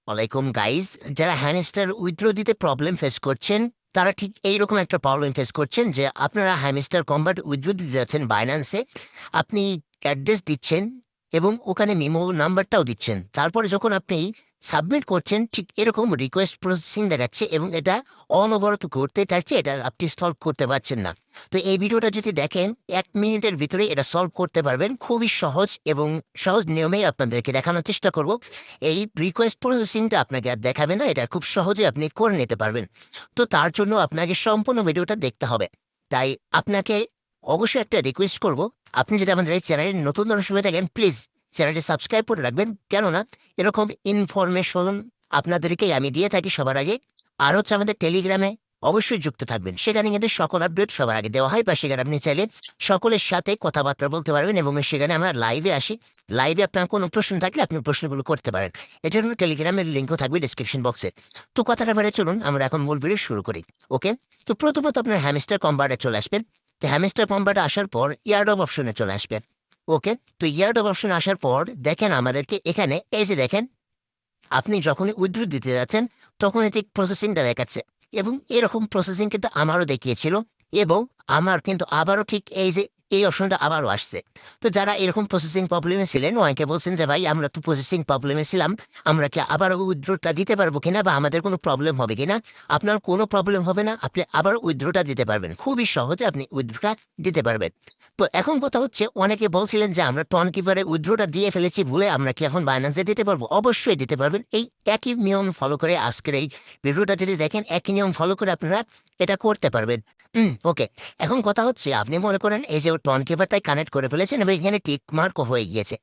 ওয়ালাইকুম গাইজ। যারা hamster withdraw দিতে প্রবলেম ফেস করছেন, তারা ঠিক এইরকম একটা প্রবলেম ফেস করছেন যে আপনারা হ্যামস্টার কম্বাট উইথড্র দিতে যাচ্ছেন বাইন্যান্সে। আপনি অ্যাড্রেস দিচ্ছেন এবং ওখানে মিমো নাম্বারটাও দিচ্ছেন। তারপরে যখন আপনি সাবমিট করছেন, ঠিক এরকম রিকোয়েস্ট প্রসেসিং দেখাচ্ছে এবং এটা অনবরত করতে চাইছে, এটা আপনি সলভ করতে পারছেন না। তো এই ভিডিওটা যদি দেখেন, 1 মিনিটের ভিতরে এটা সলভ করতে পারবেন। খুবই সহজ এবং সহজ নিয়মেই আপনাদেরকে দেখানোর চেষ্টা করব। এই রিকোয়েস্ট প্রসেসিংটা আপনাকে আর দেখাবে না, এটা খুব সহজে আপনি করে নিতে পারবেন। তো তার জন্য আপনাকে সম্পূর্ণ ভিডিওটা দেখতে হবে। তাই আপনাকে অবশ্যই একটা রিকোয়েস্ট করব, আপনি যদি আমাদের এই চ্যানেলে নতুন দর্শক হয়ে থাকেন, প্লিজ চ্যানেলটি সাবস্ক্রাইব করে রাখবেন। কেননা এরকম ইনফরমেশন আপনাদেরকেই আমি দিয়ে থাকি সবার আগে। আর হচ্ছে আমাদের টেলিগ্রামে অবশ্যই যুক্ত থাকবেন, সেখানে কিন্তু সকল আপডেট সবার আগে দেওয়া হয়, বা সেখানে আপনি চাইলে সকলের সাথে কথাবার্তা বলতে পারবেন এবং সেখানে আমরা লাইভে আসি। লাইভে আপনার কোনো প্রশ্ন থাকলে আপনি প্রশ্নগুলো করতে পারেন। এজন্য টেলিগ্রামের লিঙ্কও থাকবে ডিসক্রিপশন বক্সে। তো কথাটা বেড়ে চলুন, আমরা এখন মূল ভিডিও শুরু করি। ওকে, তো প্রথমত আপনার হ্যামস্টার কম্বারে চলে আসবেন। তো হ্যামস্টার কম্বারে আসার পর ইয়ার্ড অফ অপশনে চলে আসবেন। ওকে, তো ইয়ার্ড অফ অপশনে আসার পর দেখেন আমাদেরকে এখানে এই যে দেখেন, আপনি যখনই উইথড্র দিতে যাচ্ছেন তখন এতে প্রসেসিংটা দেখাচ্ছে এবং এরকম প্রসেসিং কিন্তু আমারও দেখিয়েছিল এবং আমার কিন্তু আবারও ঠিক এই যে এই অপশনটা আবারও আসছে। তো যারা এরকম প্রসেসিং প্রবলেমে ছিলেন, অনেকে বলছেন যে ভাই আমরা তো প্রসেসিং প্রবলেমে ছিলাম, আমরা কি আবারও উইথড্রটা দিতে পারবো কিনা বা আমাদের কোনো প্রবলেম হবে কিনা। আপনার কোনো প্রবলেম হবে না, আপনি আবারও উইথড্রটা দিতে পারবেন, খুবই সহজে আপনি উইথড্রটা দিতে পারবেন। তো এখন কথা হচ্ছে, অনেকে বলছিলেন যে আমরা টন কিপারে উইথড্রটা দিয়ে ফেলেছি ভুলে, আমরা কি এখন বাইন্যান্সে দিতে পারবো? অবশ্যই দিতে পারবেন। এই একই নিয়ম ফলো করে আজকের এই ভিডিওটা যদি দেখেন, একই নিয়ম ফলো করে আপনারা এটা করতে পারবেন। ওকে, এখন কথা হচ্ছে, আপনি মনে করেন এই যে টন কিপারটাই কানেক্ট করে ফেলেছেন এবং এখানে টিক মার্কও হয়ে গিয়েছে।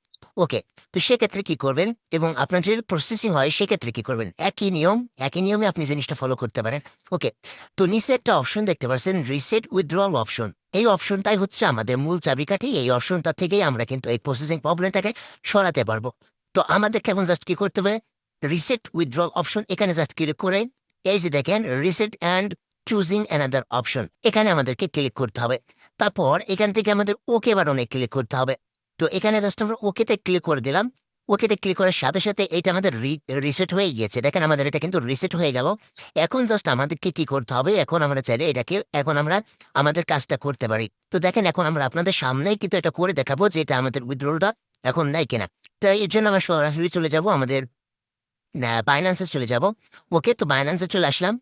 ওকে, তো সেক্ষেত্রে কি করবেন এবং আপনার যদি প্রসেসিং হয় সেক্ষেত্রে কি করবেন? একই নিয়ম, একই নিয়মে আপনি জিনিসটা ফলো করতে পারেন। ওকে, তো নিচে একটা অপশন দেখতে পাচ্ছেন, রিসেট উইথড্রল অপশন। এই অপশনটাই হচ্ছে আমাদের মূল চাবিকাঠি। এই অপশনটা থেকেই আমরা কিন্তু এই প্রসেসিং প্রবলেমটাকে সরাতে পারবো। তো আমাদের কেমন জাস্ট কি করতে হবে, রিসেট উইথড্রল অপশন এখানে জাস্ট ক্লিক করে এই যে দেখেন reset and choosing another option, এখানে আমাদেরকে ক্লিক করতে হবে। তারপর এখান থেকে আমাদের ওকে বাটনে ক্লিক করতে হবে। তো এখানে জাস্ট আমরা ওকেতে ক্লিক করে দিলাম। ওকেতে ক্লিক করার সাথে সাথে এটা আমাদের রিসেট হয়ে গিয়েছে। দেখেন আমাদের এটা কিন্তু রিসেট হয়ে গেল। এখন জাস্ট আমাদেরকে কি করতে হবে, এখন আমরা চাইলে এটাকে এখন আমরা আমাদের কাজটা করতে পারি। তো দেখেন এখন আমরা আপনাদের সামনেই কিন্তু এটা করে দেখাবো যে এটা আমাদের উইথড্রলটা এখন নেয় কিনা। তো এর জন্য আমরা সরাসরি চলে যাব আমাদের বাইন্যান্সে চলে যাব। ওকে, তো বাইন্যান্সে চলে আসলাম।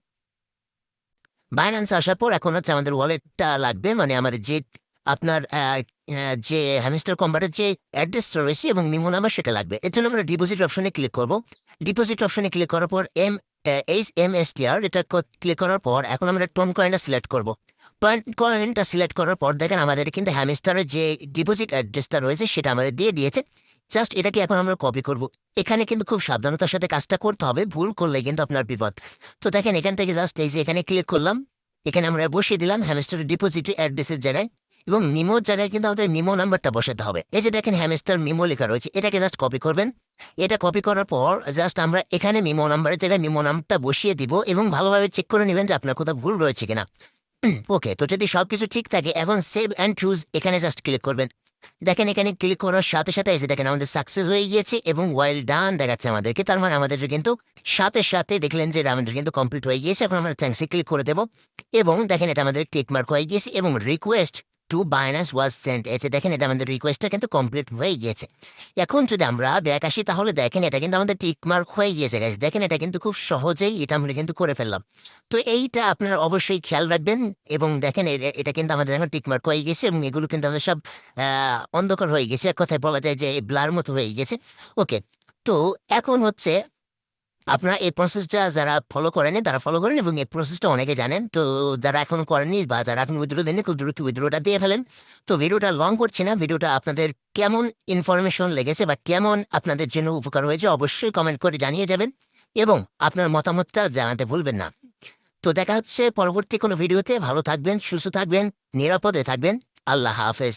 বাইন্যান্সে আসার পর এখন হচ্ছে আমাদের ওয়ালেটটা লাগবে, মানে আমাদের যে আপনার যে হ্যামস্টার কম্বাটের যে অ্যাড্রেসটা রয়েছে এবং নিমো নাম্বার সেটা লাগবে। এর জন্য আমরা ডিপোজিট অপশনে ক্লিক করব। ডিপোজিট অপশনে ক্লিক করার পর HMSTR এটা ক্লিক করার পর এখন আমরা টোন কয়েনটা সিলেক্ট করব। কয়েনটা সিলেক্ট করার পর দেখেন আমাদের কিন্তু হ্যামস্টারের যে ডিপোজিট অ্যাড্রেসটা রয়েছে সেটা আমাদের দিয়ে দিয়েছে। জাস্ট এটাকে এখন আমরা কপি করব। এখানে কিন্তু খুব সাবধানতার সাথে কাজটা করতে হবে, ভুল করলে কিন্তু আপনার বিপদ। তো দেখেন এখান থেকে জাস্ট এই যে এখানে ক্লিক করলাম। এখানে আমরা বসিয়ে দিলাম হ্যামস্টার ডিপোজিটরি অ্যাড্রেসের জায়গায় এবং মিমোর জায়গায় কিন্তু আমাদের মিমো নাম্বারটা বসাতে হবে। এই যে দেখেন হ্যামস্টার মিমো লেখা রয়েছে, এটাকে জাস্ট কপি করবেন। এটা কপি করার পর জাস্ট আমরা এখানে মিমো নাম্বারের জায়গায় মিমো নাম্বারটা বসিয়ে দিব এবং ভালোভাবে চেক করে নেবেন যে আপনার কোথাও ভুল রয়েছে কিনা। ওকে, তো যদি সবকিছু ঠিক থাকে এখন সেভ অ্যান্ড চুজ এখানে জাস্ট ক্লিক করবেন। দেখেন এখানে ক্লিক করার সাথে সাথে এসে দেখেন আমাদের সাকসেস হয়ে গিয়েছে এবং ওয়েল ডান দেখাচ্ছে আমাদেরকে। তার মানে আমাদের কিন্তু সাথে সাথে দেখলেন যে আমাদের কিন্তু কমপ্লিট হয়ে গিয়েছে। এখন আমরা থ্যাঙ্কসে ক্লিক করে দেবো এবং দেখেন এটা আমাদের টিক মার্ক হয়ে গিয়েছে এবং request to Binance was sent এসে দেখেন এটা আমাদের রিকোয়েস্টটা কিন্তু কমপ্লিট হয়ে গিয়েছে। এখন যদি আমরা ব্যাক আসি তাহলে দেখেন এটা কিন্তু আমাদের টিক মার্ক হয়ে গিয়েছে গাইস। দেখেন এটা কিন্তু খুব সহজেই এটা আমরা কিন্তু করে ফেললাম। তো এইটা আপনারা অবশ্যই খেয়াল রাখবেন এবং দেখেন এটা কিন্তু আমাদের এখন টিক মার্ক হয়ে গেছে এবং এগুলো কিন্তু আমাদের সব অন্ধকার হয়ে গেছে, এক কথায় বলা যায় যে ব্লার মতো হয়ে গেছে। ওকে, তো এখন হচ্ছে আপনারা এই প্রসেসটা যারা ফলো করেনি তারা ফলো করেন এবং এই প্রসেসটা অনেকে জানেন। তো যারা এখনো করেনি বা যারা এখন উইথড্র দেননি খুব দ্রুত উইথড্রটা দিয়ে ফেলেন। তো ভিডিওটা লং করছি না, ভিডিওটা আপনাদের কেমন ইনফরমেশন লেগেছে বা কেমন আপনাদের জন্য উপকার হয়েছে অবশ্যই কমেন্ট করে জানিয়ে যাবেন এবং আপনার মতামতটা জানাতে ভুলবেন না। তো দেখা হচ্ছে পরবর্তী কোনো ভিডিওতে। ভালো থাকবেন, সুস্থ থাকবেন, নিরাপদে থাকবেন। আল্লাহ হাফেজ।